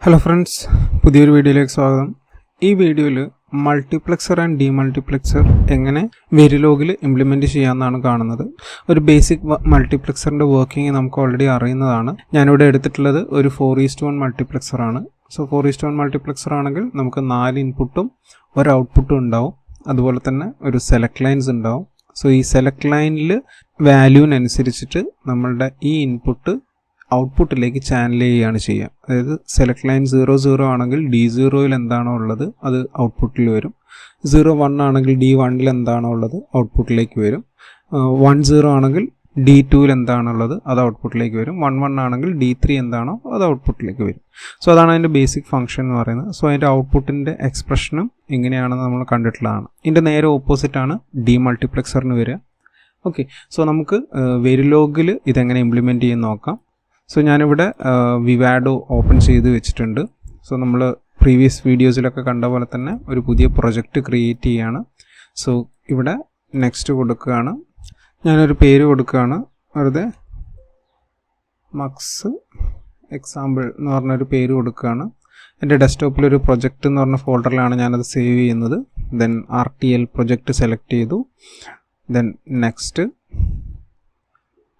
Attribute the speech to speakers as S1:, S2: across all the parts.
S1: Hello friends, പുതിയൊരു വീഡിയോയിലേക്ക് സ്വാഗതം. ഈ വീഡിയോയിൽ മൾട്ടിപ്ലെക്സർ ആൻഡ് ഡീമൾട്ടിപ്ലെക്സർ എങ്ങനെ വെരിലോഗിൽ ഇംപ്ലിമെൻറ്റ് ചെയ്യാമെന്നാണ് കാണുന്നത്. ഒരു ബേസിക് മൾട്ടിപ്ലെക്സറിൻ്റെ വർക്കിംഗ് നമുക്ക് ഓൾറെഡി അറിയുന്നതാണ്. ഞാനിവിടെ എടുത്തിട്ടുള്ളത് ഒരു 4:1 മൾട്ടിപ്ലെക്സർ ആണ്. സോ 4:1 മൾട്ടിപ്ലെക്സർ ആണെങ്കിൽ നമുക്ക് 4 ഇൻപുട്ടും ഒരു ഔട്ട്പുട്ടും ഉണ്ടാവും. അതുപോലെ തന്നെ ഒരു സെലക്ട് ലൈൻസ് ഉണ്ടാവും. സോ ഈ സെലക്ട് ലൈനിൽ വാല്യൂവിനനുസരിച്ചിട്ട് നമ്മളുടെ ഈ ഇൻപുട്ട് ഔട്ട്പുട്ടിലേക്ക് ചാനൽ ചെയ്യുകയാണ് ചെയ്യുക. അതായത് സെലക്ട് ലൈൻ 0 ആണെങ്കിൽ D0യിൽ എന്താണോ ഉള്ളത് അത് ഔട്ട്പുട്ടിൽ വരും. 0 ആണെങ്കിൽ D1ൽ എന്താണോ ഉള്ളത് ഔട്ട്പുട്ടിലേക്ക് വരും. 10 ആണെങ്കിൽ D2ൽ എന്താണുള്ളത് അത് ഔട്ട്പുട്ടിലേക്ക് വരും. 11 ആണെങ്കിൽ D3 എന്താണോ അത് ഔട്ട്പുട്ടിലേക്ക് വരും. സോ അതാണ് അതിൻ്റെ ബേസിക് ഫംഗ്ഷൻ എന്ന് പറയുന്നത്. സോ അതിൻ്റെ ഔട്ട്പുട്ടിൻ്റെ എക്സ്പ്രഷനും ഇങ്ങനെയാണെന്ന് നമ്മൾ കണ്ടിട്ടുള്ളതാണ്. ഇതിൻ്റെ നേരെ ഓപ്പോസിറ്റാണ് ഡീമൾട്ടിപ്ലെക്സറിന് വരിക. ഓക്കെ, സോ നമുക്ക് വെരിലോഗിൽ ഇതെങ്ങനെ ഇംപ്ലിമെൻറ്റ് ചെയ്യാൻ നോക്കാം. സോ ഞാനിവിടെ വിവാഡോ ഓപ്പൺ ചെയ്ത് വെച്ചിട്ടുണ്ട്. സോ നമ്മൾ പ്രീവിയസ് വീഡിയോസിലൊക്കെ കണ്ട പോലെ തന്നെ ഒരു പുതിയ പ്രൊജക്റ്റ് ക്രിയേറ്റ് ചെയ്യുകയാണ്. സോ ഇവിടെ നെക്സ്റ്റ് കൊടുക്കുകയാണ്. ഞാനൊരു പേര് കൊടുക്കുകയാണ്, വെറുതെ മക്സ് എക്സാമ്പിൾ എന്ന് പറഞ്ഞൊരു പേര് കൊടുക്കുകയാണ്. എൻ്റെ ഡെസ്ക്ടോപ്പിലൊരു പ്രൊജക്റ്റ് എന്ന് പറഞ്ഞ ഫോൾഡറിലാണ് ഞാനത് സേവ് ചെയ്യുന്നത്. ദെൻ RTL പ്രൊജക്റ്റ് സെലക്ട് ചെയ്തു. ദെൻ നെക്സ്റ്റ്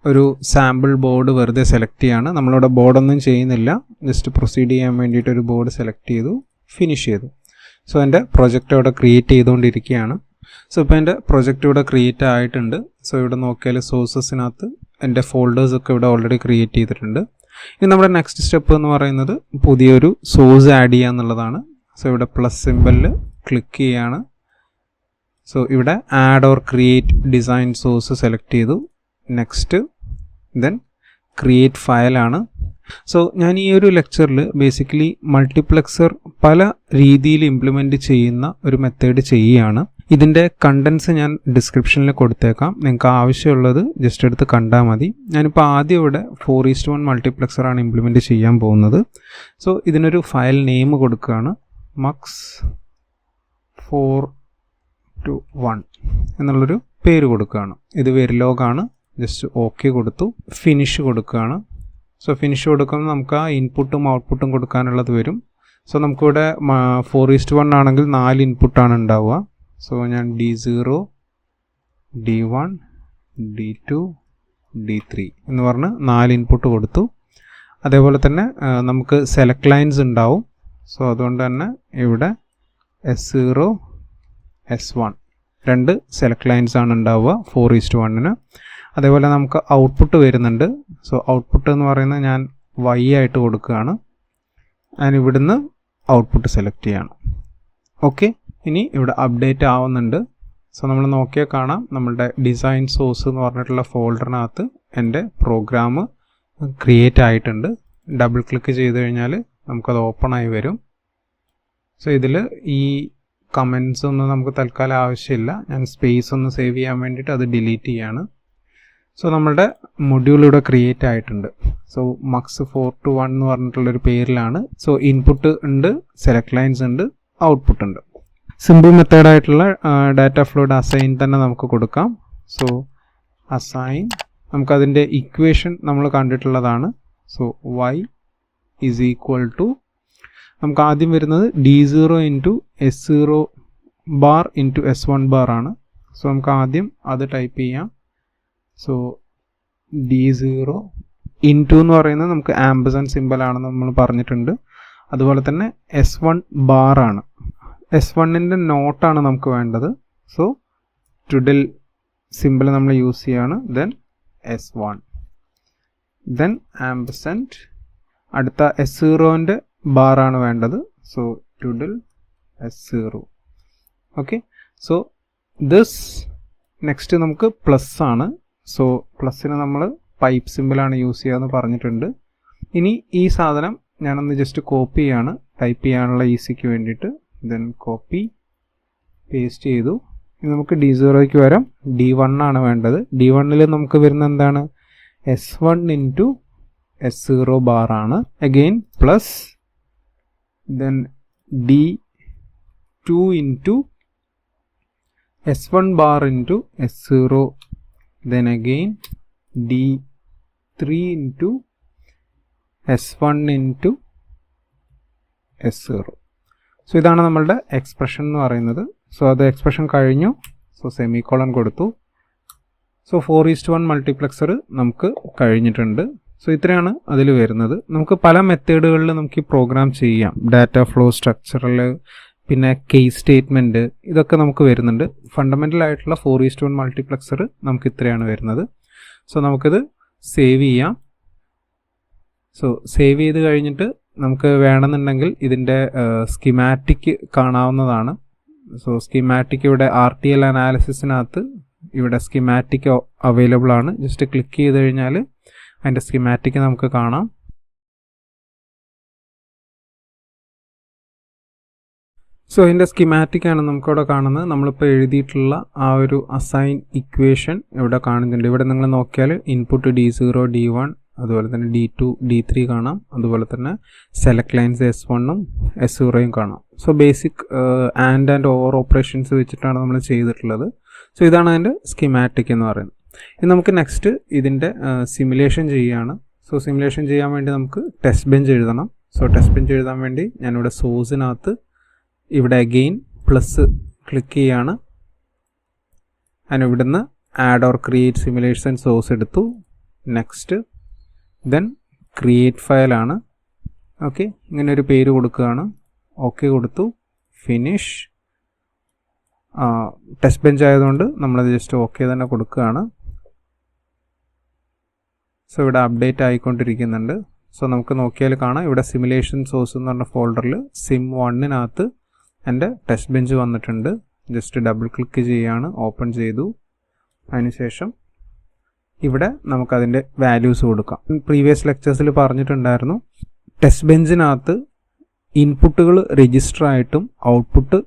S1: ഒരു സാമ്പിൾ ബോർഡ് വെറുതെ സെലക്ട് ചെയ്യാണ്. നമ്മളിവിടെ ബോർഡൊന്നും ചെയ്യുന്നില്ല, ജസ്റ്റ് പ്രൊസീഡ് ചെയ്യാൻ വേണ്ടിയിട്ട് ഒരു ബോർഡ് സെലക്ട് ചെയ്തു, ഫിനിഷ് ചെയ്തു. സോ എൻ്റെ പ്രൊജക്റ്റ് ഇവിടെ ക്രിയേറ്റ് ചെയ്തുകൊണ്ടിരിക്കുകയാണ്. സോ ഇപ്പോൾ എൻ്റെ പ്രൊജക്റ്റ് ഇവിടെ ക്രിയേറ്റ് ആയിട്ടുണ്ട്. സോ ഇവിടെ നോക്കിയാൽ സോഴ്സസിനകത്ത് എൻ്റെ ഫോൾഡേഴ്സൊക്കെ ഇവിടെ ഓൾറെഡി ക്രിയേറ്റ് ചെയ്തിട്ടുണ്ട്. ഇനി നമ്മുടെ നെക്സ്റ്റ് സ്റ്റെപ്പ് എന്ന് പറയുന്നത് പുതിയൊരു സോഴ്സ് ആഡ് ചെയ്യുക എന്നുള്ളതാണ്. സോ ഇവിടെ പ്ലസ് സിമ്പലിൽ ക്ലിക്ക് ചെയ്യാണ്. സോ ഇവിടെ add or create design source select ചെയ്തു. നെക്സ്റ്റ് ദെൻ ക്രിയേറ്റ് ഫയലാണ്. സോ ഞാൻ ഈ ഒരു ലെക്ചറിൽ ബേസിക്കലി മൾട്ടിപ്ലെക്സർ പല രീതിയിൽ ഇംപ്ലിമെൻറ്റ് ചെയ്യുന്ന ഒരു മെത്തേഡ് ചെയ്യുകയാണ്. ഇതിൻ്റെ കണ്ടൻസ് ഞാൻ ഡിസ്ക്രിപ്ഷനിൽ കൊടുത്തേക്കാം. നിങ്ങൾക്ക് ആവശ്യമുള്ളത് ജസ്റ്റ് എടുത്ത് കണ്ടാൽ മതി. ഞാനിപ്പോൾ ആദ്യം ഇവിടെ 4:1 മൾട്ടിപ്ലെക്സറാണ് ഇംപ്ലിമെൻറ്റ് ചെയ്യാൻ പോകുന്നത്. സോ ഇതിനൊരു ഫയൽ നെയിം കൊടുക്കുകയാണ്, മക്സ് 4:1 എന്നുള്ളൊരു പേര് കൊടുക്കുകയാണ്. ഇത് വെരിലോഗാണ്. ജസ്റ്റ് ഓക്കെ കൊടുത്തു, ഫിനിഷ് കൊടുക്കുകയാണ്. സോ ഫിനിഷ് കൊടുക്കുമ്പോൾ നമുക്ക് ആ ഇൻപുട്ടും ഔട്ട്പുട്ടും കൊടുക്കാനുള്ളത് വരും. സോ നമുക്കിവിടെ 4:1 ആണെങ്കിൽ 4 ഇൻപുട്ടാണ് ഉണ്ടാവുക. സോ ഞാൻ D0, D1, D2, D3 എന്ന് പറഞ്ഞ് 4 ഇൻപുട്ട് കൊടുത്തു. അതേപോലെ തന്നെ നമുക്ക് സെലക്ട് ലൈൻസ് ഉണ്ടാവും. സോ അതുകൊണ്ട് തന്നെ ഇവിടെ S0, S1 രണ്ട് സെലക്ട് ലൈൻസ് ആണ് ഉണ്ടാവുക 4:1. അതേപോലെ നമുക്ക് ഔട്ട്പുട്ട് വരുന്നുണ്ട്. സോ ഔട്ട്പുട്ട് എന്ന് പറയുന്നത് ഞാൻ Y ആയിട്ട് കൊടുക്കുകയാണ്. ഞാൻ ഇവിടുന്ന് ഔട്ട്പുട്ട് സെലക്ട് ചെയ്യണം. ഓക്കെ, ഇനി ഇവിടെ അപ്ഡേറ്റ് ആവുന്നുണ്ട്. സോ നമ്മൾ നോക്കിയാൽ കാണാം നമ്മളുടെ ഡിസൈൻ സോഴ്സ് എന്ന് പറഞ്ഞിട്ടുള്ള ഫോൾഡറിനകത്ത് എൻ്റെ പ്രോഗ്രാം ക്രിയേറ്റ് ആയിട്ടുണ്ട്. ഡബിൾ ക്ലിക്ക് ചെയ്ത് കഴിഞ്ഞാൽ നമുക്കത് ഓപ്പൺ ആയി വരും. സോ ഇതിൽ ഈ കമൻസ് ഒന്നും നമുക്ക് തൽക്കാലം ആവശ്യമില്ല. ഞാൻ സ്പേസ് ഒന്ന് സേവ് ചെയ്യാൻ വേണ്ടിയിട്ട് അത് ഡിലീറ്റ് ചെയ്യാണ്. സോ നമ്മളുടെ മൊഡ്യൂൾ ഇവിടെ ക്രിയേറ്റ് ആയിട്ടുണ്ട്. സോ മക്സ് 4:1 എന്ന് പറഞ്ഞിട്ടുള്ളൊരു പേരിലാണ്. സോ ഇൻപുട്ട് ഉണ്ട്, സെലക്ട് ലൈൻസ് ഉണ്ട്, ഔട്ട്പുട്ട് ഉണ്ട്. സിമ്പിൾ മെത്തേഡായിട്ടുള്ള ഡാറ്റ ഫ്ലോയുടെ അസൈൻ തന്നെ നമുക്ക് കൊടുക്കാം. സോ അസൈൻ, നമുക്കതിൻ്റെ ഇക്വേഷൻ നമ്മൾ കണ്ടിട്ടുള്ളതാണ്. So y is equal to, നമുക്ക് ആദ്യം വരുന്നത് D0 into S0 bar into S1 bar ആണ്. സോ നമുക്ക് ആദ്യം അത് ടൈപ്പ് ചെയ്യാം. സോ D0 ഇൻറ്റു എന്ന് പറയുന്നത് നമുക്ക് ആംബസൻറ്റ് സിമ്പിളാണെന്ന് നമ്മൾ പറഞ്ഞിട്ടുണ്ട്. അതുപോലെ തന്നെ S1 ബാർ ആണ്. S1ൻ്റെ നോട്ടാണ് നമുക്ക് വേണ്ടത്. സോ ട്വിഡിൽ സിമ്പിൾ നമ്മൾ യൂസ് ചെയ്യാണ്. ദെൻ S1, ദെൻ ആംബസൻറ്റ്, അടുത്ത S0ൻ്റെ ബാറാണ് വേണ്ടത്. So twiddle S0. Okay, so this next നമുക്ക് പ്ലസ് ആണ്. സോ പ്ലസ്സിന് നമ്മൾ പൈപ്പ് സിമ്പിളാണ് യൂസ് ചെയ്യുക എന്ന് പറഞ്ഞിട്ടുണ്ട്. ഇനി ഈ സാധനം ഞാനൊന്ന് ജസ്റ്റ് കോപ്പി ചെയ്യാണ് ടൈപ്പ് ചെയ്യാനുള്ള ഈസിക്ക് വേണ്ടിയിട്ട്. ദെൻ കോപ്പി പേസ്റ്റ് ചെയ്തു. ഇനി നമുക്ക് D0ക്ക് വരാം. D1 ആണ് വേണ്ടത്. D1ൽ നമുക്ക് വരുന്ന എന്താണ്, S1 ഇൻറ്റു S0 ബാർ ആണ്. Again plus, then D2 into S1 bar into S0, then again D3 into S1 into S0. So ഇതാണ് നമ്മളുടെ എക്സ്പ്രഷൻ എന്ന് പറയുന്നത്. സോ അത് എക്സ്പ്രഷൻ കഴിഞ്ഞു. സോ സെമിക്കോളൻ കൊടുത്തു. സോ 4:1 മൾട്ടിപ്ലക്സർ നമുക്ക് കഴിഞ്ഞിട്ടുണ്ട്. സോ ഇത്രയാണ് അതിൽ വരുന്നത്. നമുക്ക് പല മെത്തേഡുകളിൽ നമുക്ക് ഈ പ്രോഗ്രാം ചെയ്യാം. ഡാറ്റ ഫ്ലോ സ്ട്രക്ചറൽ, പിന്നെ കേസ് സ്റ്റേറ്റ്മെൻറ്റ്, ഇതൊക്കെ നമുക്ക് വരുന്നുണ്ട്. ഫണ്ടമെൻ്റൽ ആയിട്ടുള്ള 4:1 മൾട്ടിപ്ലക്സർ നമുക്ക് ഇത്രയാണ് വരുന്നത്. സോ നമുക്കിത് സേവ് ചെയ്യാം. സോ സേവ് ചെയ്ത് കഴിഞ്ഞിട്ട് നമുക്ക് വേണമെന്നുണ്ടെങ്കിൽ ഇതിൻ്റെ സ്കിമാറ്റിക് കാണാവുന്നതാണ്. സോ സ്കിമാറ്റിക് ഇവിടെ RTL അനാലിസിസിനകത്ത് ഇവിടെ സ്കിമാറ്റിക് അവൈലബിൾ ആണ്. ജസ്റ്റ് ക്ലിക്ക് ചെയ്ത് കഴിഞ്ഞാൽ അതിൻ്റെ സ്കിമാറ്റിക് നമുക്ക് കാണാം. സോ ഇതിൻ്റെ സ്കിമാറ്റിക് ആണ് നമുക്കിവിടെ കാണുന്നത്. നമ്മളിപ്പോൾ എഴുതിയിട്ടുള്ള ആ ഒരു അസൈൻ ഇക്വേഷൻ ഇവിടെ കാണുന്നുണ്ട്. ഇവിടെ നിങ്ങൾ നോക്കിയാൽ ഇൻപുട്ട് D0, D1, അതുപോലെ തന്നെ D2, D3 കാണാം. അതുപോലെ തന്നെ സെലക്ട് ലൈൻസ് S1ഉം S0യും കാണാം. So basic and over operations വെച്ചിട്ടാണ് നമ്മൾ ചെയ്തിട്ടുള്ളത്. സോ ഇതാണ് അതിൻ്റെ സ്കിമാറ്റിക് എന്ന് പറയുന്നത്. ഇനി നമുക്ക് നെക്സ്റ്റ് ഇതിൻ്റെ സിമുലേഷൻ ചെയ്യുകയാണ്. സോ സിമുലേഷൻ ചെയ്യാൻ വേണ്ടി നമുക്ക് ടെസ്റ്റ് ബെഞ്ച് എഴുതണം. സോ ടെസ്റ്റ് ബെഞ്ച് എഴുതാൻ വേണ്ടി ഞാനിവിടെ സോഴ്സിനകത്ത് ഇവിടെ അഗെയിൻ പ്ലസ് ക്ലിക്ക് ചെയ്യാണ്. ഞാൻ ഇവിടുന്ന് add or create simulation source എടുത്തു. നെക്സ്റ്റ് ദെൻ ക്രിയേറ്റ് ഫയലാണ്. ഓക്കെ, ഇങ്ങനെ ഒരു പേര് കൊടുക്കുകയാണ്. ഓക്കെ കൊടുത്തു. ഫിനിഷ്. ടെസ്റ്റ് ബെഞ്ച് ആയതുകൊണ്ട് നമ്മളത് ജസ്റ്റ് ഓക്കെ തന്നെ കൊടുക്കുകയാണ്. സോ ഇവിടെ അപ്ഡേറ്റ് ആയിക്കൊണ്ടിരിക്കുന്നുണ്ട്. സോ നമുക്ക് നോക്കിയാൽ കാണാം ഇവിടെ സിമുലേഷൻ സോഴ്സ് എന്ന് പറഞ്ഞ ഫോൾഡറിൽ sim1-നകത്ത് എൻ്റെ ടെസ്റ്റ് ബെഞ്ച് വന്നിട്ടുണ്ട്. ജസ്റ്റ് ഡബിൾ ക്ലിക്ക് ചെയ്യുകയാണ്. ഓപ്പൺ ചെയ്തു. അതിനുശേഷം ഇവിടെ നമുക്കതിൻ്റെ വാല്യൂസ് കൊടുക്കാം. പ്രീവിയസ് ലെക്ചേഴ്സിൽ പറഞ്ഞിട്ടുണ്ടായിരുന്നു, ടെസ്റ്റ് ബെഞ്ചിനകത്ത് ഇൻപുട്ടുകൾ രജിസ്റ്റർ ആയിട്ടും ഔട്ട്പുട്ട്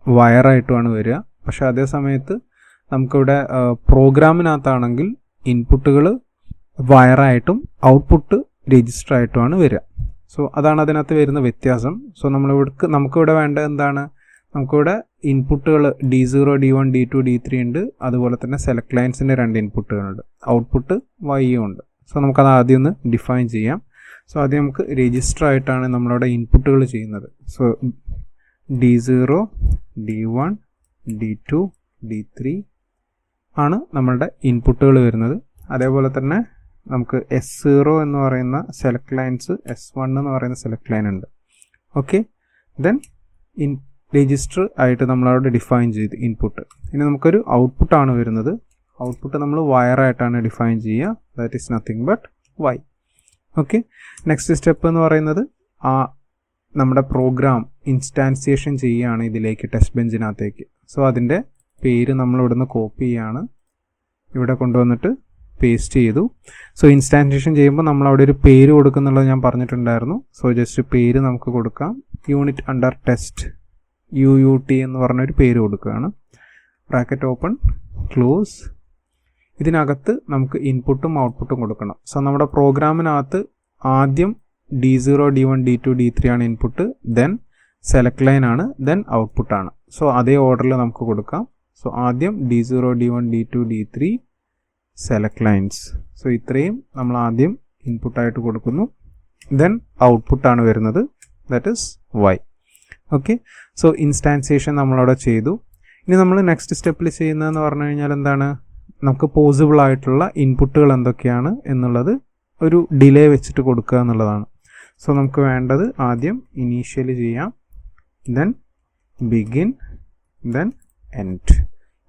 S1: വയറായിട്ടുമാണ് വരിക. പക്ഷേ അതേ സമയത്ത് നമുക്കിവിടെ പ്രോഗ്രാമിനകത്താണെങ്കിൽ ഇൻപുട്ടുകൾ വയറായിട്ടും ഔട്ട്പുട്ട് രജിസ്റ്റർ ആയിട്ടുമാണ് വരിക. സോ അതാണ് അതിനകത്ത് വരുന്ന വ്യത്യാസം. സോ നമുക്കിവിടെ വേണ്ട എന്താണ്, നമുക്കിവിടെ ഇൻപുട്ടുകൾ D0, D1, D2, D3 ഉണ്ട്. അതുപോലെ തന്നെ സെലക്ട് ലൈൻസിൻ്റെ 2 ഇൻപുട്ടുകളുണ്ട്. ഔട്ട്പുട്ട് Y ഉണ്ട്. സോ നമുക്കത് ആദ്യം ഒന്ന് ഡിഫൈൻ ചെയ്യാം. സോ ആദ്യം നമുക്ക് രജിസ്റ്റർ ആയിട്ടാണ് നമ്മളവിടെ ഇൻപുട്ടുകൾ ചെയ്യുന്നത്. So D0, D1, D2, D3 ആണ് നമ്മളുടെ ഇൻപുട്ടുകൾ വരുന്നത്. അതേപോലെ തന്നെ നമുക്ക് S0 എന്ന് പറയുന്ന സെലക്ട് ലൈൻസ്, S1 എന്ന് പറയുന്ന സെലക്ട് ലൈൻ ഉണ്ട്. ഓക്കെ, ദെൻ രജിസ്റ്റർ ആയിട്ട് നമ്മളവിടെ ഡിഫൈൻ ചെയ്ത് ഇൻപുട്ട്. ഇനി നമുക്കൊരു ഔട്ട്പുട്ടാണ് വരുന്നത്. ഔട്ട്പുട്ട് നമ്മൾ വയറായിട്ടാണ് ഡിഫൈൻ ചെയ്യുക. That is nothing but Y. Okay, next step എന്ന് പറയുന്നത് നമ്മുടെ പ്രോഗ്രാം ഇൻസ്റ്റാൻസിയേഷൻ ചെയ്യുകയാണ് ഇതിലേക്ക്, ടെസ്റ്റ് ബെഞ്ചിനകത്തേക്ക്. സോ അതിൻ്റെ പേര് നമ്മൾ ഇവിടുന്ന് കോപ്പി ചെയ്യുകയാണ്, ഇവിടെ കൊണ്ടുവന്നിട്ട് പേസ്റ്റ് ചെയ്തു. സോ ഇൻസ്റ്റാൻസിയേഷൻ ചെയ്യുമ്പോൾ നമ്മൾ അവിടെ ഒരു പേര് കൊടുക്കുന്നുള്ളത് ഞാൻ പറഞ്ഞിട്ടുണ്ടായിരുന്നു. സോ ജസ്റ്റ് പേര് നമുക്ക് കൊടുക്കാം. യൂണിറ്റ് അണ്ടർ ടെസ്റ്റ് UUT എന്ന് പറഞ്ഞൊരു പേര് കൊടുക്കുകയാണ്. Bracket open close. ഇതിനകത്ത് നമുക്ക് ഇൻപുട്ടും ഔട്ട്പുട്ടും കൊടുക്കണം. സോ നമ്മുടെ പ്രോഗ്രാമിനകത്ത് ആദ്യം D0, D1, D2, D3 ആണ് ഇൻപുട്ട്, ദെൻ സെലക്ട് ലൈൻ ആണ്, ദെൻ ഔട്ട്പുട്ടാണ്. സോ അതേ ഓർഡറിൽ നമുക്ക് കൊടുക്കാം. സോ ആദ്യം D0, D1, D2, D3 select lines. So ഇത്രയും നമ്മൾ ആദ്യം ഇൻപുട്ടായിട്ട് കൊടുക്കുന്നു. ദെൻ ഔട്ട്പുട്ടാണ് വരുന്നത്, that is Y. Okay, so instantiation നമ്മളവിടെ ചെയ്തു. ഇനി നമ്മൾ നെക്സ്റ്റ് സ്റ്റെപ്പിൽ ചെയ്യുന്നതെന്ന് പറഞ്ഞു കഴിഞ്ഞാൽ എന്താണ്, നമുക്ക് പോസിബിൾ ആയിട്ടുള്ള ഇൻപുട്ടുകൾ എന്തൊക്കെയാണ് എന്നുള്ളത് ഒരു ഡിലേ വെച്ചിട്ട് കൊടുക്കുക എന്നുള്ളതാണ്. സോ നമുക്ക് വേണ്ടത് ആദ്യം ഇനീഷ്യൽ ചെയ്യാം, ദെൻ ബിഗിൻ, ദെൻ എൻഡ്.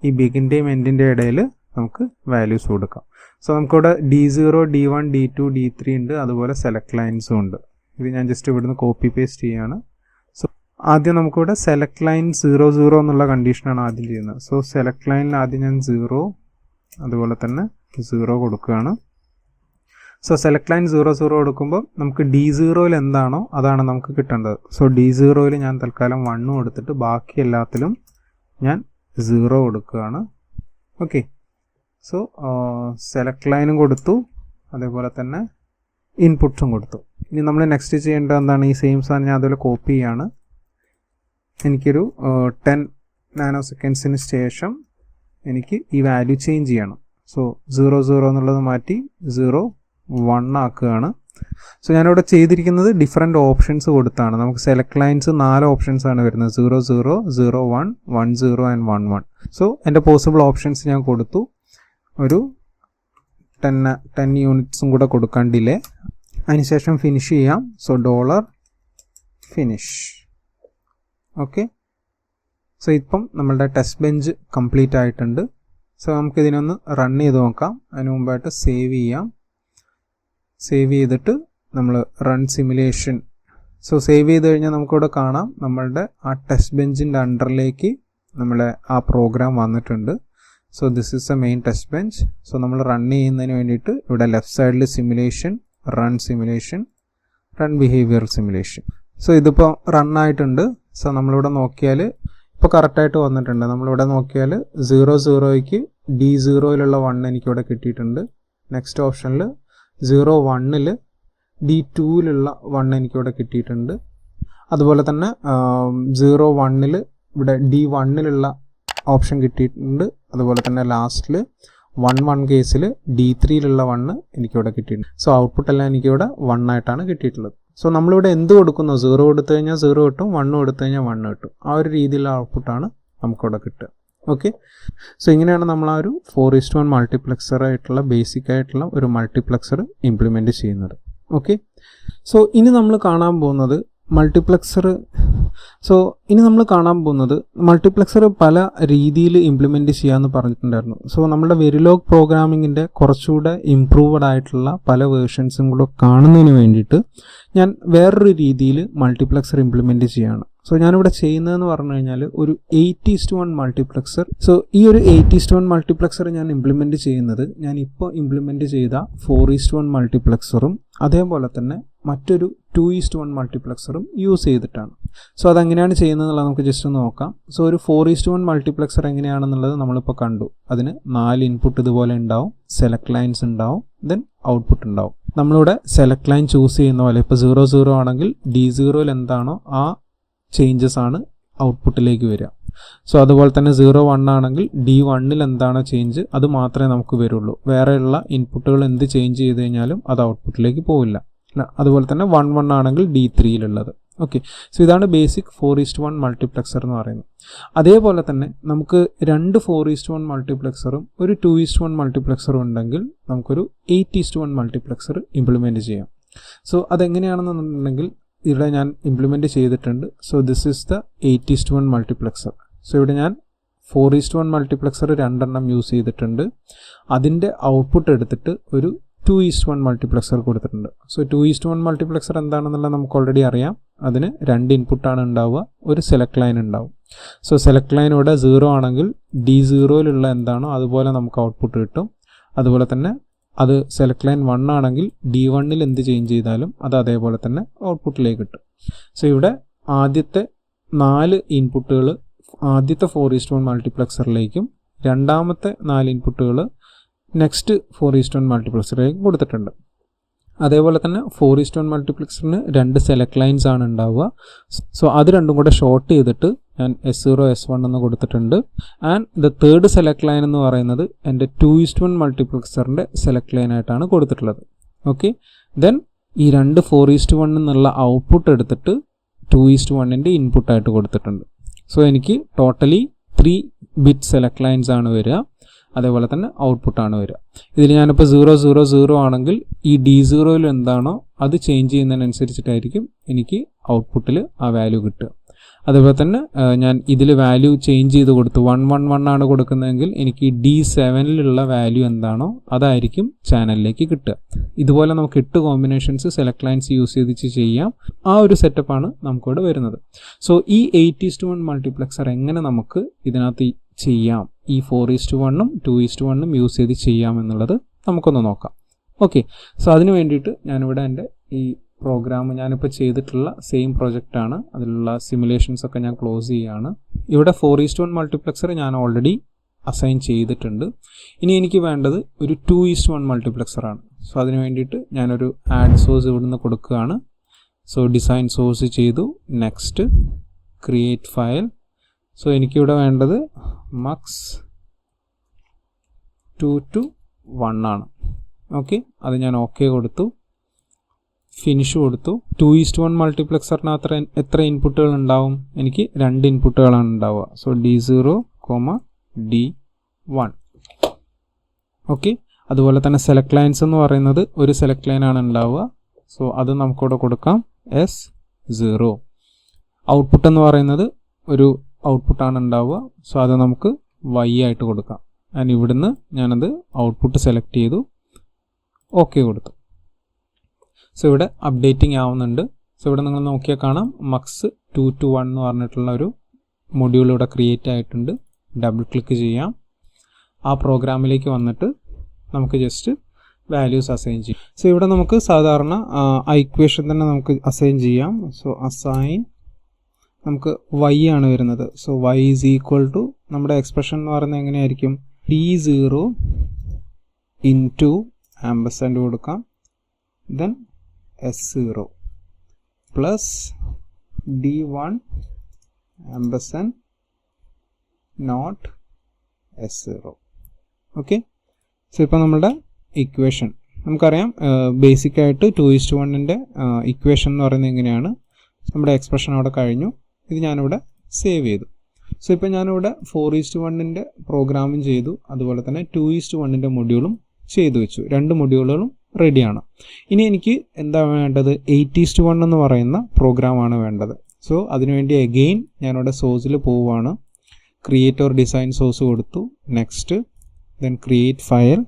S1: ഈ ബിഗിൻ്റെയും എൻഡിൻ്റെ ഇടയിൽ നമുക്ക് വാല്യൂസ് കൊടുക്കാം. സോ നമുക്കിവിടെ D0, D1, D2, D3 ഉണ്ട്. അതുപോലെ സെലക്ട് ലൈൻസും ഉണ്ട്. ഇത് ഞാൻ ജസ്റ്റ് ഇവിടുന്ന് കോപ്പി പേസ്റ്റ് ചെയ്യാണ്. സോ ആദ്യം നമുക്കിവിടെ സെലക്ട് ലൈൻ 0 എന്നുള്ള കണ്ടീഷനാണ് ആദ്യം ചെയ്യുന്നത്. സോ സെലക്ട് ലൈനിൽ ആദ്യം ഞാൻ 0, അതുപോലെ തന്നെ 0 കൊടുക്കുകയാണ്. സോ സെലക്ട് ലൈൻ 0 കൊടുക്കുമ്പോൾ നമുക്ക് D0യിൽ എന്താണോ അതാണ് നമുക്ക് കിട്ടേണ്ടത്. സോ D0യിൽ ഞാൻ തൽക്കാലം 1 കൊടുത്തിട്ട് ബാക്കി എല്ലാത്തിലും ഞാൻ 0 കൊടുക്കുകയാണ്. ഓക്കെ, സോ സെലക്ട് ലൈനും കൊടുത്തു, അതേപോലെ തന്നെ ഇൻപുട്സും കൊടുത്തു. ഇനി നമ്മൾ നെക്സ്റ്റ് ചെയ്യേണ്ടത് എന്താണ്, ഈ സെയിം സാധനം ഞാൻ അതുപോലെ കോപ്പി ചെയ്യാണ്. എനിക്കൊരു 10 നാനോ സെക്കൻഡ്സിന് ശേഷം എനിക്ക് ഈ വാല്യൂ ചേഞ്ച് ചെയ്യണം. സോ 0 എന്നുള്ളത് മാറ്റി 0 1 ആക്കുകയാണ്. സോ ഞാനിവിടെ ചെയ്തിരിക്കുന്നത് ഡിഫറെൻറ്റ് ഓപ്ഷൻസ് കൊടുത്താണ്. നമുക്ക് സെലക്ട് ലൈൻസ് 4 ഓപ്ഷൻസ് ആണ് വരുന്നത്, 0 0 0 1 1 0 ആൻഡ് 1 1. സോ എൻ്റെ പോസിബിൾ ഓപ്ഷൻസ് ഞാൻ കൊടുത്തു. ഒരു 10 യൂണിറ്റ്സും കൂടെ കൊടുക്കാൻ ഡിലേ. അതിനുശേഷം ഫിനിഷ് ചെയ്യാം. So $finish. ഓക്കെ, സോ ഇപ്പം നമ്മളുടെ ടെസ്റ്റ് ബെഞ്ച് കംപ്ലീറ്റ് ആയിട്ടുണ്ട്. സോ നമുക്കിതിനൊന്ന് റൺ ചെയ്ത് നോക്കാം. അതിന് മുമ്പായിട്ട് സേവ് ചെയ്യാം. സേവ് ചെയ്തിട്ട് നമ്മൾ റൺ സിമുലേഷൻ. സോ സേവ് ചെയ്ത് കഴിഞ്ഞാൽ നമുക്കിവിടെ കാണാം നമ്മളുടെ ആ ടെസ്റ്റ് ബെഞ്ചിൻ്റെ അണ്ടറിലേക്ക് നമ്മളെ ആ പ്രോഗ്രാം വന്നിട്ടുണ്ട്. So this is A main test bench. So നമ്മൾ റൺ ചെയ്യുന്നതിന് വേണ്ടിയിട്ട് ഇവിടെ ലെഫ്റ്റ് സൈഡിൽ simulation, run behaviour simulation. So ഇതിപ്പോൾ റൺ ആയിട്ടുണ്ട്. സോ നമ്മളിവിടെ നോക്കിയാൽ ഇപ്പോൾ കറക്റ്റായിട്ട് വന്നിട്ടുണ്ട്. നമ്മളിവിടെ നോക്കിയാൽ 0 0ക്ക് D0യിലുള്ള 1 എനിക്കിവിടെ കിട്ടിയിട്ടുണ്ട്. നെക്സ്റ്റ് ഓപ്ഷനിൽ 0 1ൽ D2യിലുള്ള 1 എനിക്കിവിടെ കിട്ടിയിട്ടുണ്ട്. അതുപോലെ തന്നെ 0 1ൽ ഇവിടെ D1ലുള്ള ഓപ്ഷൻ കിട്ടിയിട്ടുണ്ട്. അതുപോലെ തന്നെ ലാസ്റ്റിൽ 1 1 കേസിൽ D3യിലുള്ള 1 എനിക്കിവിടെ കിട്ടിയിട്ടുണ്ട്. സോ ഔട്ട്പുട്ട് എല്ലാം എനിക്കിവിടെ 1 ആയിട്ടാണ് കിട്ടിയിട്ടുള്ളത്. സോ നമ്മളിവിടെ എന്ത് കൊടുക്കുന്നു, 0 കൊടുത്തു കഴിഞ്ഞാൽ 0 കിട്ടും, 1 കൊടുത്തു കഴിഞ്ഞാൽ 1 കിട്ടും. ആ ഒരു രീതിയിലുള്ള ഔട്ട്പുട്ടാണ് നമുക്കിവിടെ കിട്ടുക. ഓക്കെ, സോ ഇങ്ങനെയാണ് നമ്മൾ ആ ഒരു 4:1 മൾട്ടിപ്ലക്സർ ആയിട്ടുള്ള ബേസിക് ആയിട്ടുള്ള ഒരു മൾട്ടിപ്ലക്സർ ഇംപ്ലിമെൻറ്റ് ചെയ്യുന്നത്. ഓക്കെ, സോ ഇനി നമ്മൾ കാണാൻ പോകുന്നത് മൾട്ടിപ്ലക്സർ പല രീതിയിൽ ഇംപ്ലിമെൻറ്റ് ചെയ്യാമെന്ന് പറഞ്ഞിട്ടുണ്ടായിരുന്നു. സോ നമ്മുടെ വെരിലോഗ് പ്രോഗ്രാമിങ്ങിൻ്റെ കുറച്ചുകൂടെ ഇംപ്രൂവഡ് ആയിട്ടുള്ള പല വേർഷൻസും കൂടെ കാണുന്നതിന് വേണ്ടിയിട്ട് ഞാൻ വേറൊരു രീതിയിൽ മൾട്ടിപ്ലക്സർ ഇംപ്ലിമെൻറ്റ് ചെയ്യുകയാണ്. സോ ഞാനിവിടെ ചെയ്യുന്നതെന്ന് പറഞ്ഞു കഴിഞ്ഞാൽ ഒരു 8:1 മൾട്ടിപ്ലക്സർ. സോ ഈ ഒരു 8:1 മൾട്ടിപ്ലക്സർ ഞാൻ ഇംപ്ലിമെൻറ്റ് ചെയ്യുന്നത് ഞാൻ ഇപ്പോൾ ഇംപ്ലിമെൻറ്റ് ചെയ്ത 4:1 മൾട്ടിപ്ലക്സറും അതേപോലെ തന്നെ മറ്റൊരു 2:1 മൾട്ടിപ്ലക്സറും യൂസ് ചെയ്തിട്ടാണ്. സോ അതെങ്ങനെയാണ് ചെയ്യുന്നതെന്നുള്ളത് നമുക്ക് ജസ്റ്റ് ഒന്ന് നോക്കാം. സോ ഒരു 4:1 മൾട്ടിപ്ലക്സർ എങ്ങനെയാണെന്നുള്ളത് നമ്മളിപ്പോൾ കണ്ടു. അതിന് 4 ഇൻപുട്ട് ഇതുപോലെ ഉണ്ടാവും, സെലക്ട് ലൈൻസ് ഉണ്ടാവും, ദെൻ ഔട്ട്പുട്ട് ഉണ്ടാവും. നമ്മളിവിടെ സെലക്ട് ലൈൻ ചൂസ് ചെയ്യുന്ന പോലെ ഇപ്പോൾ 0 0 ആണെങ്കിൽ D0യിൽ എന്താണോ ആ ചേഞ്ചസ് ആണ് ഔട്ട്പുട്ടിലേക്ക് വരിക. സോ അതുപോലെ തന്നെ 0 1 ആണെങ്കിൽ D1ൽ എന്താണോ ചേഞ്ച് അത് മാത്രമേ നമുക്ക് വരുള്ളൂ. വേറെയുള്ള ഇൻപുട്ടുകൾ എന്ത് ചേഞ്ച് ചെയ്ത് കഴിഞ്ഞാലും അത് ഔട്ട്പുട്ടിലേക്ക് പോവില്ല. അതുപോലെ തന്നെ 1 1 ആണെങ്കിൽ D3യിലുള്ളത്. ഓക്കെ, സോ ഇതാണ് ബേസിക് 4:1 മൾട്ടിപ്ലക്സർ എന്ന് പറയുന്നത്. അതേപോലെ തന്നെ നമുക്ക് 2 4:1 മൾട്ടിപ്ലക്സറും ഒരു 2:1 മൾട്ടിപ്ലക്സറും ഉണ്ടെങ്കിൽ നമുക്കൊരു 8:1 മൾട്ടിപ്ലക്സർ ഇംപ്ലിമെൻറ്റ് ചെയ്യാം. സോ അതെങ്ങനെയാണെന്നുണ്ടെങ്കിൽ ഇവിടെ ഞാൻ ഇംപ്ലിമെൻറ്റ് ചെയ്തിട്ടുണ്ട്. So this is the 8:1 multiplexer. So ഇവിടെ ഞാൻ 4:1 മൾട്ടിപ്ലക്സർ 2 യൂസ് ചെയ്തിട്ടുണ്ട്. അതിൻ്റെ ഔട്ട്പുട്ട് എടുത്തിട്ട് ഒരു 2:1 മൾട്ടിപ്ലക്സർ കൊടുത്തിട്ടുണ്ട്. സോ 2:1 മൾട്ടിപ്ലക്സർ എന്താണെന്നുള്ളത് നമുക്ക് ഓൾറെഡി അറിയാം. അതിന് 2 ഇൻപുട്ടാണ് ഉണ്ടാവുക, ഒരു സെലക്ട് ലൈൻ ഉണ്ടാവും. സോ സെലക്ട് ലൈൻ ഇവിടെ 0 ആണെങ്കിൽ D0യിലുള്ള എന്താണോ അതുപോലെ നമുക്ക് ഔട്ട്പുട്ട് കിട്ടും. അതുപോലെ തന്നെ അത് സെലക്ട് ലൈൻ 1 ആണെങ്കിൽ D1ൽ എന്ത് ചേഞ്ച് ചെയ്താലും അത് അതേപോലെ തന്നെ ഔട്ട്പുട്ടിലേക്ക് കിട്ടും. സോ ഇവിടെ ആദ്യത്തെ 4 ഇൻപുട്ടുകൾ ആദ്യത്തെ 4:1 മൾട്ടിപ്ലക്സറിലേക്കും രണ്ടാമത്തെ 4 ഇൻപുട്ടുകൾ നെക്സ്റ്റ് 4:1 മൾട്ടിപ്ലക്സറിലേക്ക് കൊടുത്തിട്ടുണ്ട്. അതേപോലെ തന്നെ 4:1 മൾട്ടിപ്ലക്സറിന് 2 സെലക്ട് ലൈൻസ് ആണ് ഉണ്ടാവുക. സോ അത് രണ്ടും കൂടെ ഷോർട്ട് ചെയ്തിട്ട് ഞാൻ S0 S1 എന്ന് കൊടുത്തിട്ടുണ്ട്. And the third select line എന്ന് പറയുന്നത് എൻ്റെ 2:1 മൾട്ടിപ്ലക്സറിൻ്റെ സെലക്ട് ലൈൻ ആയിട്ടാണ് കൊടുത്തിട്ടുള്ളത്. ഓക്കെ, ദെൻ ഈ 2 4:1 എന്നുള്ള ഔട്ട്പുട്ട് എടുത്തിട്ട് 2:1ൻ്റെ ഇൻപുട്ടായിട്ട് കൊടുത്തിട്ടുണ്ട്. സോ എനിക്ക് ടോട്ടലി 3 ബിറ്റ് സെലക്ട് ലൈൻസ് ആണ് വരിക. അതേപോലെ തന്നെ ഔട്ട്പുട്ടാണ് വരിക. ഇതിൽ ഞാനിപ്പോൾ 0 0 0 ആണെങ്കിൽ ഈ D0യിൽ എന്താണോ അത് ചേഞ്ച് ചെയ്യുന്നതിനനുസരിച്ചിട്ടായിരിക്കും എനിക്ക് ഔട്ട്പുട്ടിൽ ആ വാല്യൂ കിട്ടുക. അതുപോലെ തന്നെ ഞാൻ ഇതിൽ വാല്യൂ ചേഞ്ച് ചെയ്ത് കൊടുത്തു 1 1 1 ആണ് കൊടുക്കുന്നതെങ്കിൽ എനിക്ക് D7ലുള്ള വാല്യൂ എന്താണോ അതായിരിക്കും ചാനലിലേക്ക് കിട്ടുക. ഇതുപോലെ നമുക്ക് 8 കോമ്പിനേഷൻസ് സെലക്ട് ലൈൻസ് യൂസ് ചെയ്ത് ചെയ്യാം. ആ ഒരു സെറ്റപ്പാണ് നമുക്കിവിടെ വരുന്നത്. സോ ഈ 8:1 മൾട്ടിപ്ലക്സർ എങ്ങനെ നമുക്ക് ഇതിനകത്ത് ചെയ്യാം, ഈ 4:1ഉം 2:1ഉം യൂസ് ചെയ്ത് ചെയ്യാം എന്നുള്ളത് നമുക്കൊന്ന് നോക്കാം. ഓക്കെ, സോ അതിന് വേണ്ടിയിട്ട് ഞാനിവിടെ എൻ്റെ ഈ പ്രോഗ്രാം ഞാനിപ്പോൾ ചെയ്തിട്ടുള്ള സെയിം പ്രൊജക്റ്റാണ്. അതിലുള്ള സിമുലേഷൻസ് ഒക്കെ ഞാൻ ക്ലോസ് ചെയ്യുകയാണ്. ഇവിടെ 4:1 മൾട്ടിപ്ലക്സർ ഞാൻ ഓൾറെഡി അസൈൻ ചെയ്തിട്ടുണ്ട്. ഇനി എനിക്ക് വേണ്ടത് ഒരു 2:1 മൾട്ടിപ്ലക്സറാണ്. സോ അതിന് വേണ്ടിയിട്ട് ഞാനൊരു ആഡ് സോഴ്സ് ഇവിടുന്ന് കൊടുക്കുകയാണ്. സോ ഡിസൈൻ സോഴ്സ് ചെയ്തു, നെക്സ്റ്റ് ക്രിയേറ്റ് ഫയൽ. സോ എനിക്കിവിടെ വേണ്ടത് mux 2 to 1 ആണ്. ഓക്കെ, അത് ഞാൻ ഓക്കെ കൊടുത്തു. ഫിനിഷ് കൊടുത്തു. 2:1 മൾട്ടിപ്ലക്സറിനകത്ത് എത്ര ഇൻപുട്ടുകൾ ഉണ്ടാവും? എനിക്ക് 2 ഇൻപുട്ടുകളാണ് ഉണ്ടാവുക. So D0, D1. ഓക്കെ. അതുപോലെ തന്നെ സെലക്ട് ലൈൻസ് എന്ന് പറയുന്നത് ഒരു സെലക്ട് ലൈനാണ് ഉണ്ടാവുക. സോ അത് നമുക്കിവിടെ കൊടുക്കാം S0. ഔട്ട്പുട്ട് എന്ന് പറയുന്നത് ഒരു ഔട്ട്പുട്ടാണ് ഉണ്ടാവുക. സോ അത് നമുക്ക് Y ആയിട്ട് കൊടുക്കാം. ആൻഡ് ഇവിടുന്ന് ഞാനത് ഔട്ട്പുട്ട് സെലക്ട് ചെയ്തു, ഓക്കെ കൊടുത്തു. സോ ഇവിടെ അപ്ഡേറ്റിംഗ് ആവുന്നുണ്ട്. സോ ഇവിടെ നിങ്ങൾ നോക്കിയാൽ കാണാം MUX 2:1 എന്ന് പറഞ്ഞിട്ടുള്ള ഒരു മൊഡ്യൂൾ ഇവിടെ ക്രിയേറ്റ് ആയിട്ടുണ്ട്. ഡബിൾ ക്ലിക്ക് ചെയ്യാം. ആ പ്രോഗ്രാമിലേക്ക് വന്നിട്ട് നമുക്ക് ജസ്റ്റ് വാല്യൂസ് അസൈൻ ചെയ്യാം. സോ ഇവിടെ നമുക്ക് സാധാരണ ഇക്വേഷൻ തന്നെ നമുക്ക് അസൈൻ ചെയ്യാം. സോ അസൈൻ നമുക്ക് Y ആണ് വരുന്നത്. So Y is equal to നമ്മുടെ എക്സ്പ്രഷൻ എന്ന് പറയുന്നത് എങ്ങനെയായിരിക്കും? D0 ഇൻറ്റു ആംബർസാൻഡ് കൊടുക്കാം, then S0 plus D1 ampersand not S0. Okay. So ഇപ്പോൾ നമ്മുടെ ഇക്വേഷൻ നമുക്കറിയാം. ബേസിക് ആയിട്ട് 2:1 ഇക്വേഷൻ എന്ന് പറയുന്നത് എങ്ങനെയാണ്? നമ്മുടെ എക്സ്പ്രഷൻ അവിടെ കഴിഞ്ഞു. ഇത് ഞാനിവിടെ സേവ് ചെയ്തു. സോ ഇപ്പോൾ ഞാനിവിടെ 4:1 പ്രോഗ്രാമും ചെയ്തു, അതുപോലെ തന്നെ 2:1 മൊഡ്യൂളും ചെയ്തു വെച്ചു. 2 മൊഡ്യൂളുകളും റെഡിയാണ്. ഇനി എനിക്ക് എന്താ വേണ്ടത്? 8:1 എന്ന് പറയുന്ന പ്രോഗ്രാമാണ് വേണ്ടത്. സോ അതിനുവേണ്ടി അഗെയിൻ ഞാനിവിടെ സോഴ്സിൽ പോവുകയാണ്. ക്രിയേറ്റ് ഓർ ഡിസൈൻ സോഴ്സ് കൊടുത്തു, നെക്സ്റ്റ്, ദെൻ ക്രിയേറ്റ് ഫയൽ,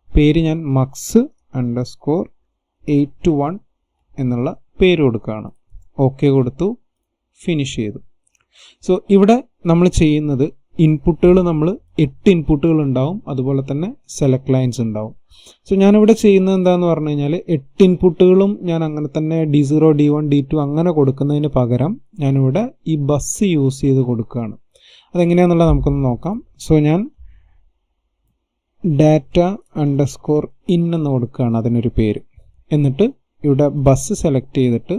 S1: പേര് ഞാൻ MUX_821 എന്നുള്ള പേര് കൊടുക്കുകയാണ്. ഓക്കെ കൊടുത്തു, ഫിനിഷ് ചെയ്തു. സോ ഇവിടെ നമ്മൾ ചെയ്യുന്നത് ഇൻപുട്ടുകൾ നമ്മൾ 8 ഇൻപുട്ടുകൾ ഉണ്ടാവും, അതുപോലെ തന്നെ സെലക്ട് ലൈൻസ് ഉണ്ടാവും. സോ ഞാനിവിടെ ചെയ്യുന്നത് എന്താണെന്ന് പറഞ്ഞു കഴിഞ്ഞാൽ 8 ഇൻപുട്ടുകളും ഞാൻ അങ്ങനെ തന്നെ D0, D1, D2 അങ്ങനെ കൊടുക്കുന്നതിന് പകരം ഞാനിവിടെ ഈ ബസ് യൂസ് ചെയ്ത് കൊടുക്കുകയാണ്. അതെങ്ങനെയാണെന്നുള്ളത് നമുക്കൊന്ന് നോക്കാം. സോ ഞാൻ data_in എന്ന് കൊടുക്കുകയാണ് അതിനൊരു പേര്. എന്നിട്ട് ഇവിടെ ബസ് സെലക്ട് ചെയ്തിട്ട്